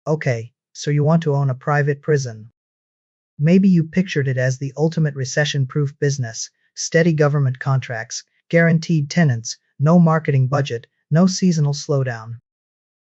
Okay, so you want to own a private prison. Maybe you pictured it as the ultimate recession-proof business, steady government contracts, guaranteed tenants, no marketing budget, no seasonal slowdown.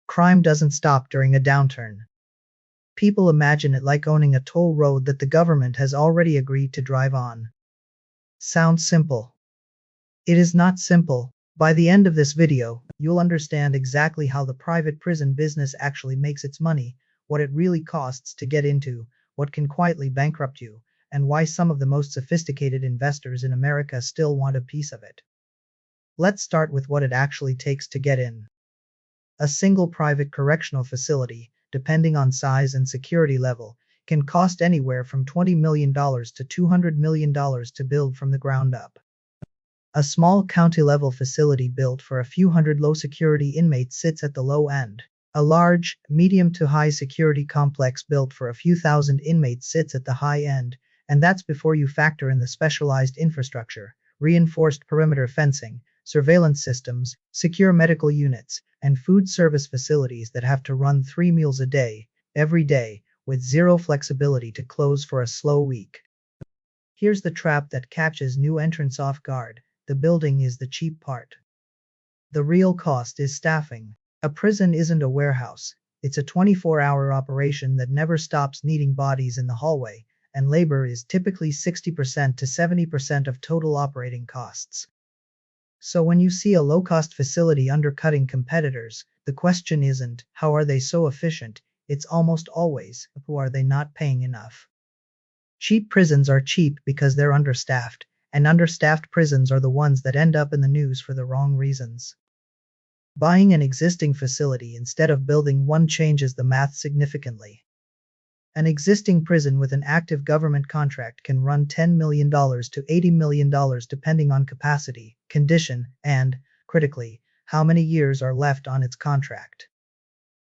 Crime doesn't stop during a downturn. People imagine it like owning a toll road that the government has already agreed to drive on. Sounds simple. It is not simple. By the end of this video, you'll understand exactly how the private prison business actually makes its money, what it really costs to get into, what can quietly bankrupt you, and why some of the most sophisticated investors in America still want a piece of it. Let's start with what it actually takes to get in. A single private correctional facility, depending on size and security level, can cost anywhere from $20 million to $200 million to build from the ground up. A small county-level facility built for a few hundred low-security inmates sits at the low end. A large, medium to high-security complex built for a few thousand inmates sits at the high end, and that's before you factor in the specialized infrastructure, reinforced perimeter fencing, surveillance systems, secure medical units, and food service facilities that have to run 3 meals a day, every day, with zero flexibility to close for a slow week. Here's the trap that catches new entrants off guard. The building is the cheap part. The real cost is staffing. A prison isn't a warehouse. It's a 24-hour operation that never stops needing bodies in the hallway, and labor is typically 60% to 70% of total operating costs. So when you see a low-cost facility undercutting competitors, the question isn't, how are they so efficient? It's almost always, who are they not paying enough? Cheap prisons are cheap because they're understaffed, and understaffed prisons are the ones that end up in the news for the wrong reasons. Buying an existing facility instead of building one changes the math significantly. An existing prison with an active government contract can run $10 million to $80 million depending on capacity, condition, and, critically, how many years are left on its contract.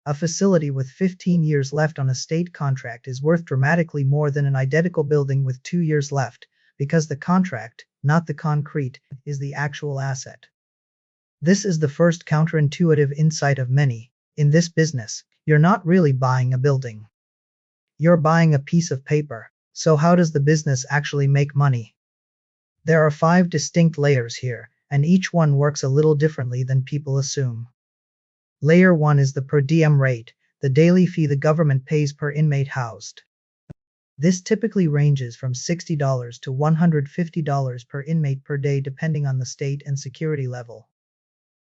A facility with 15 years left on a state contract is worth dramatically more than an identical building with 2 years left, because the contract, not the concrete, is the actual asset. This is the first counterintuitive insight of many. In this business, you're not really buying a building. You're buying a piece of paper. So how does the business actually make money? There are 5 distinct layers here, and each one works a little differently than people assume. Layer 1 is the per diem rate, the daily fee the government pays per inmate housed. This typically ranges from $60 to $150 per inmate per day depending on the state and security level.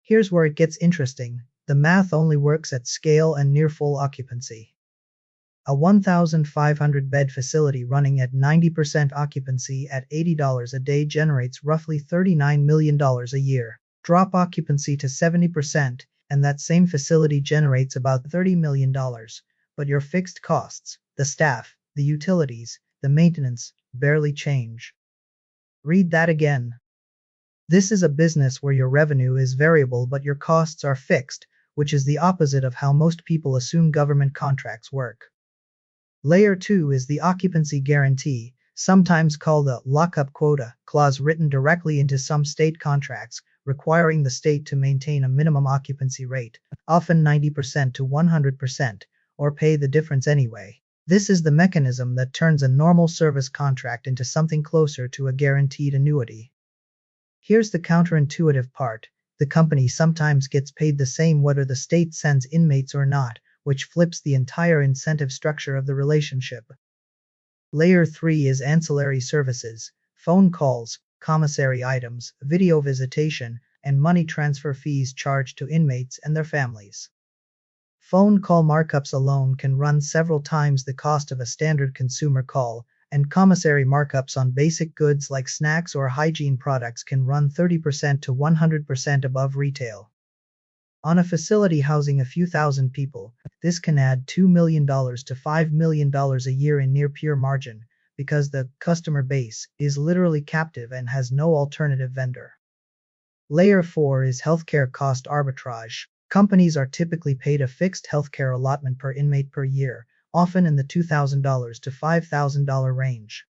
Here's where it gets interesting. The math only works at scale and near full occupancy. A 1,500-bed facility running at 90% occupancy at $80 a day generates roughly $39 million a year. Drop occupancy to 70%, and that same facility generates about $30 million. But your fixed costs, the staff, the utilities, the maintenance, barely change. Read that again. This is a business where your revenue is variable but your costs are fixed, which is the opposite of how most people assume government contracts work. Layer 2 is the occupancy guarantee, sometimes called a lockup quota clause written directly into some state contracts, requiring the state to maintain a minimum occupancy rate, often 90% to 100%, or pay the difference anyway. This is the mechanism that turns a normal service contract into something closer to a guaranteed annuity. Here's the counterintuitive part. The company sometimes gets paid the same whether the state sends inmates or not, which flips the entire incentive structure of the relationship. Layer 3 is ancillary services, phone calls, commissary items, video visitation, and money transfer fees charged to inmates and their families. Phone call markups alone can run several times the cost of a standard consumer call, and commissary markups on basic goods like snacks or hygiene products can run 30% to 100% above retail. On a facility housing a few thousand people, this can add $2 million to $5 million a year in near pure margin, because the customer base is literally captive and has no alternative vendor. Layer 4 is healthcare cost arbitrage. Companies are typically paid a fixed healthcare allotment per inmate per year, often in the $2,000 to $5,000 range.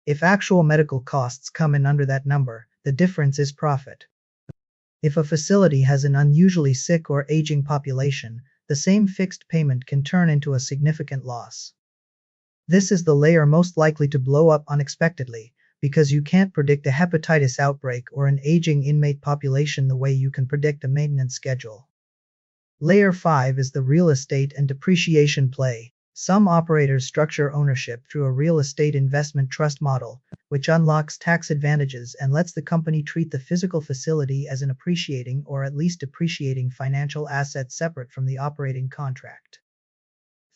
If actual medical costs come in under that number, the difference is profit. If a facility has an unusually sick or aging population, the same fixed payment can turn into a significant loss. This is the layer most likely to blow up unexpectedly, because you can't predict a hepatitis outbreak or an aging inmate population the way you can predict a maintenance schedule. Layer 5 is the real estate and depreciation play. Some operators structure ownership through a real estate investment trust model, which unlocks tax advantages and lets the company treat the physical facility as an appreciating or at least depreciating financial asset separate from the operating contract.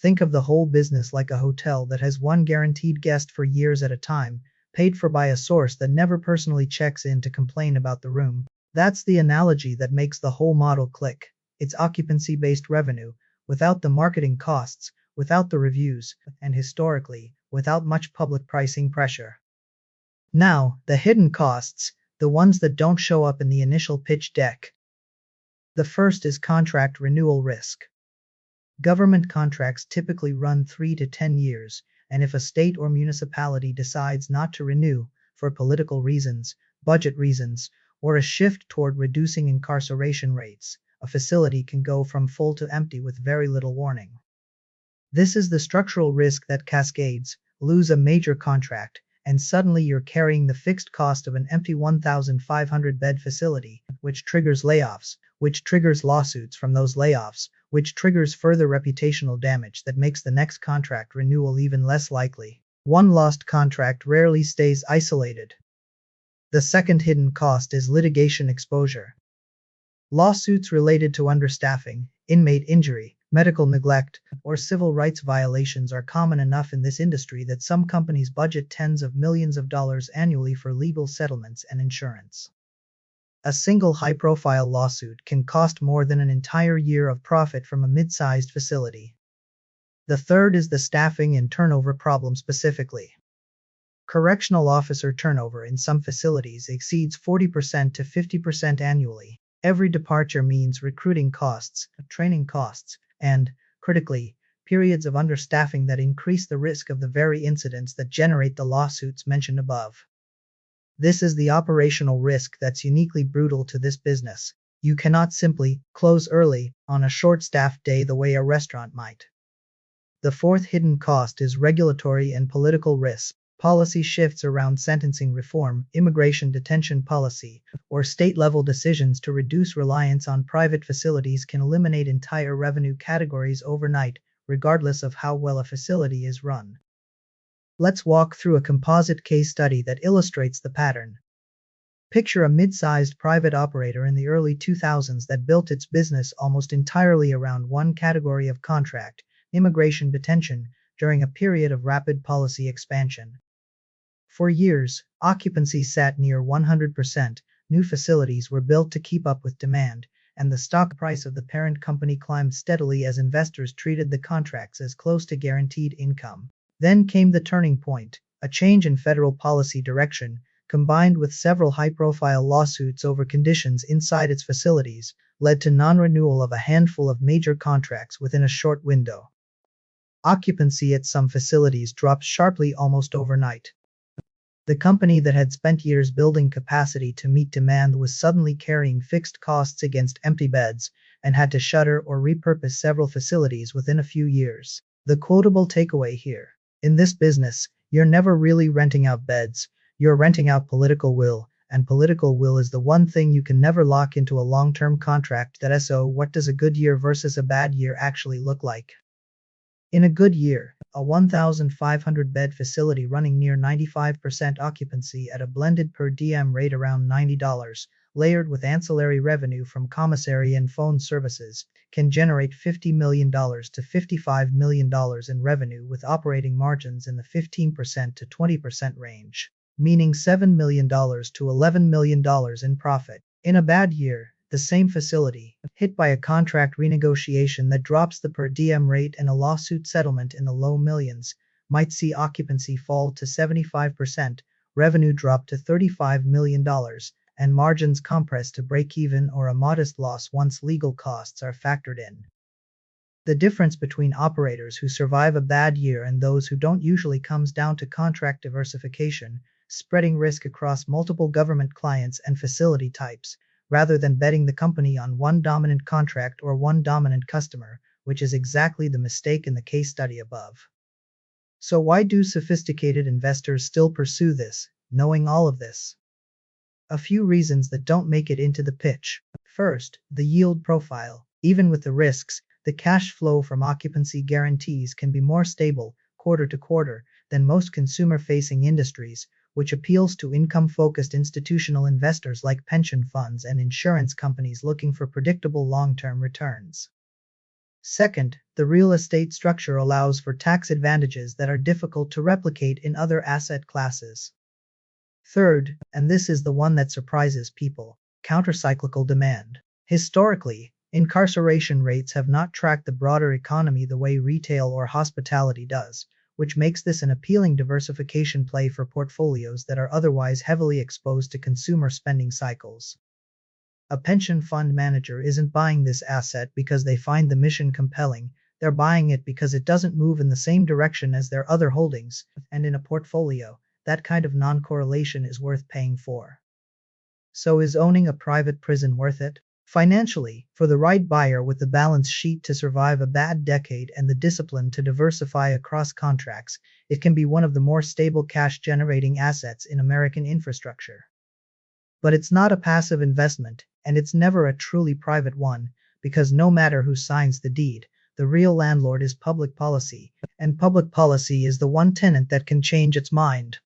Think of the whole business like a hotel that has one guaranteed guest for years at a time, paid for by a source that never personally checks in to complain about the room. That's the analogy that makes the whole model click. It's occupancy-based revenue, without the marketing costs, without the reviews, and historically, without much public pricing pressure. Now, the hidden costs, the ones that don't show up in the initial pitch deck. The first is contract renewal risk. Government contracts typically run 3 to 10 years, and if a state or municipality decides not to renew, for political reasons, budget reasons, or a shift toward reducing incarceration rates, a facility can go from full to empty with very little warning. This is the structural risk that cascades. Lose a major contract, and suddenly you're carrying the fixed cost of an empty 1,500-bed facility, which triggers layoffs, which triggers lawsuits from those layoffs, which triggers further reputational damage that makes the next contract renewal even less likely. One lost contract rarely stays isolated. The second hidden cost is litigation exposure. Lawsuits related to understaffing, inmate injury, medical neglect, or civil rights violations are common enough in this industry that some companies budget tens of millions of dollars annually for legal settlements and insurance. A single high-profile lawsuit can cost more than an entire year of profit from a mid-sized facility. The third is the staffing and turnover problem specifically. Correctional officer turnover in some facilities exceeds 40% to 50% annually. Every departure means recruiting costs, training costs, and, critically, periods of understaffing that increase the risk of the very incidents that generate the lawsuits mentioned above. This is the operational risk that's uniquely brutal to this business. You cannot simply close early on a short-staffed day the way a restaurant might. The fourth hidden cost is regulatory and political risk. Policy shifts around sentencing reform, immigration detention policy, or state-level decisions to reduce reliance on private facilities can eliminate entire revenue categories overnight, regardless of how well a facility is run. Let's walk through a composite case study that illustrates the pattern. Picture a mid-sized private operator in the early 2000s that built its business almost entirely around one category of contract, immigration detention, during a period of rapid policy expansion. For years, occupancy sat near 100%, new facilities were built to keep up with demand, and the stock price of the parent company climbed steadily as investors treated the contracts as close to guaranteed income. Then came the turning point. A change in federal policy direction, combined with several high-profile lawsuits over conditions inside its facilities, led to non-renewal of a handful of major contracts within a short window. Occupancy at some facilities dropped sharply almost overnight. The company that had spent years building capacity to meet demand was suddenly carrying fixed costs against empty beds, and had to shutter or repurpose several facilities within a few years. The quotable takeaway here: in this business, you're never really renting out beds, you're renting out political will, and political will is the one thing you can never lock into a long-term contract. So what does a good year versus a bad year actually look like? In a good year, a 1,500-bed facility running near 95% occupancy at a blended per diem rate around $90, layered with ancillary revenue from commissary and phone services, can generate $50 million to $55 million in revenue with operating margins in the 15% to 20% range, meaning $7 million to $11 million in profit. In a bad year, the same facility, hit by a contract renegotiation that drops the per diem rate and a lawsuit settlement in the low millions, might see occupancy fall to 75%, revenue drop to $35 million, and margins compress to break-even or a modest loss once legal costs are factored in. The difference between operators who survive a bad year and those who don't usually comes down to contract diversification, spreading risk across multiple government clients and facility types, rather than betting the company on one dominant contract or one dominant customer, which is exactly the mistake in the case study above. So why do sophisticated investors still pursue this, knowing all of this? A few reasons that don't make it into the pitch. First, the yield profile. Even with the risks, the cash flow from occupancy guarantees can be more stable, quarter to quarter, than most consumer-facing industries, which appeals to income-focused institutional investors like pension funds and insurance companies looking for predictable long-term returns. Second, the real estate structure allows for tax advantages that are difficult to replicate in other asset classes. Third, and this is the one that surprises people, countercyclical demand. Historically, incarceration rates have not tracked the broader economy the way retail or hospitality does, which makes this an appealing diversification play for portfolios that are otherwise heavily exposed to consumer spending cycles. A pension fund manager isn't buying this asset because they find the mission compelling, they're buying it because it doesn't move in the same direction as their other holdings, and in a portfolio, that kind of non-correlation is worth paying for. So is owning a private prison worth it? Financially, for the right buyer with the balance sheet to survive a bad decade and the discipline to diversify across contracts, it can be one of the more stable cash-generating assets in American infrastructure. But it's not a passive investment, and it's never a truly private one, because no matter who signs the deed, the real landlord is public policy, and public policy is the one tenant that can change its mind.